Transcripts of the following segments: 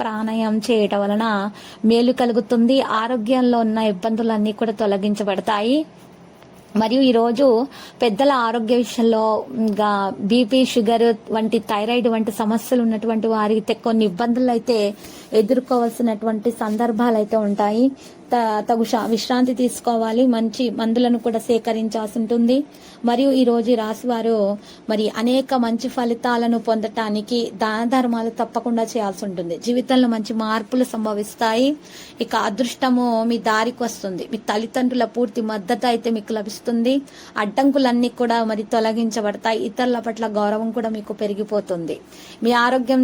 ప్రాణాయామం చేయటం వలన మేలు కలుగుతుంది. ఆరోగ్యంలో ఉన్న ఇబ్బందులన్నీ కూడా తొలగించబడతాయి. మరియు ఈరోజు పెద్దల ఆరోగ్య విషయంలో బీపీ, షుగర్ వంటి థైరాయిడ్ వంటి సమస్యలు ఉన్నటువంటి వారికి కొన్ని ఇబ్బందులు అయితే ఎదుర్కోవాల్సినటువంటి సందర్భాలు అయితే ఉంటాయి. తగు విశ్రాంతి తీసుకోవాలి. మంచి మందులను కూడా సేకరించాల్సి ఉంటుంది. మరియు ఈ రోజు రాశి వారు మరి అనేక మంచి ఫలితాలను పొందటానికి దాన ధర్మాలు తప్పకుండా చేయాల్సి ఉంటుంది. జీవితంలో మంచి మార్పులు సంభవిస్తాయి. ఇక అదృష్టము మీ దారికి వస్తుంది. మీ తల్లిదండ్రుల పూర్తి మద్దతు అయితే మీకు లభిస్తుంది. అడ్డంకులన్నీ కూడా మరి తొలగించబడతాయి. ఇతరుల పట్ల గౌరవం కూడా మీకు పెరిగిపోతుంది. మీ ఆరోగ్యం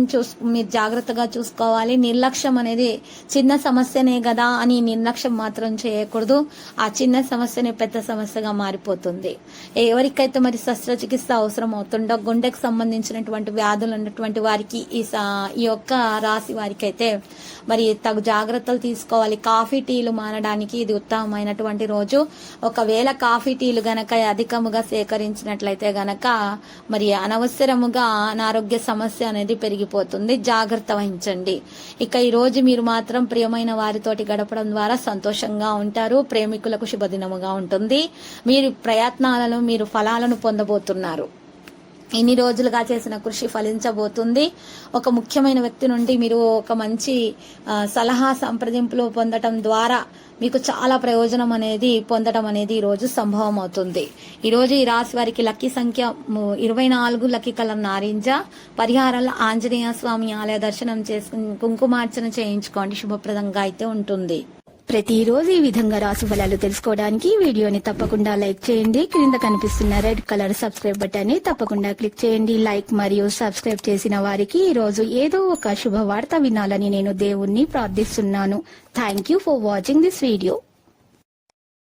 మీరు జాగ్రత్తగా చూసుకోవాలి. నిర్లక్ష్యం అనేది చిన్న సమస్యనే కదా అని నిర్లక్ష్యం మాత్రం చేయకూడదు. ఆ చిన్న సమస్యనే పెద్ద సమస్యగా మారిపోతుంది. ఎవరికైతే మరి శస్త్రచికిత్స అవసరం అవుతుందో, గుండెకు సంబంధించినటువంటి వ్యాధులు ఉన్నటువంటి వారికి ఈ యొక్క రాశి వారికి అయితే మరి తగు జాగ్రత్తలు తీసుకోవాలి. కాఫీ టీలు మానడానికి ఇది ఉత్తమమైనటువంటి రోజు. ఒకవేళ కాఫీ టీలు గనక అధికముగా సేకరించినట్లయితే గనక మరి అనవసరముగా అనారోగ్య సమస్య అనేది పెరిగిపోతుంది. జాగ్రత్త వహించండి. ఇక ఈ రోజు మీరు మాత్రం ప్రియమైన వారితోటి గడపడం ద్వారా సంతోషంగా ఉంటారు. ప్రేమికులకు శుభదినముగా ఉంటుంది. మీరు ప్రయత్నాలను మీరు ఫలాలను పొందబోతున్నారు. ఇన్ని రోజులుగా చేసిన కృషి ఫలించబోతుంది. ఒక ముఖ్యమైన వ్యక్తి నుండి మీరు ఒక మంచి సలహా సంప్రదింపులు పొందటం ద్వారా మీకు చాలా ప్రయోజనం అనేది పొందడం అనేది ఈ రోజు సంభవం అవుతుంది. ఈ రోజు ఈ రాశి వారికి లక్కీ సంఖ్య 24, లక్కీ కలర్ నారింజ. పరిహారాల ఆంజనేయ స్వామి ఆలయ దర్శనం చేసుకుని కుంకుమార్చన చేయించుకోండి. శుభప్రదంగా అయితే ఉంటుంది. ప్రతిరోజు ఈ విధంగా రాశి ఫలాలు తెలుసుకోవడానికి వీడియోని తప్పకుండా లైక్ చేయండి. క్రింద కనిపిస్తున్న రెడ్ కలర్ సబ్స్క్రైబ్ బటన్ ని తప్పకుండా క్లిక్ చేయండి. లైక్ మరియు సబ్స్క్రైబ్ చేసిన వారికి ఈ రోజు ఏదో ఒక శుభవార్త వినాలని నేను దేవుణ్ణి ప్రార్థిస్తున్నాను. Thank you for watching this video.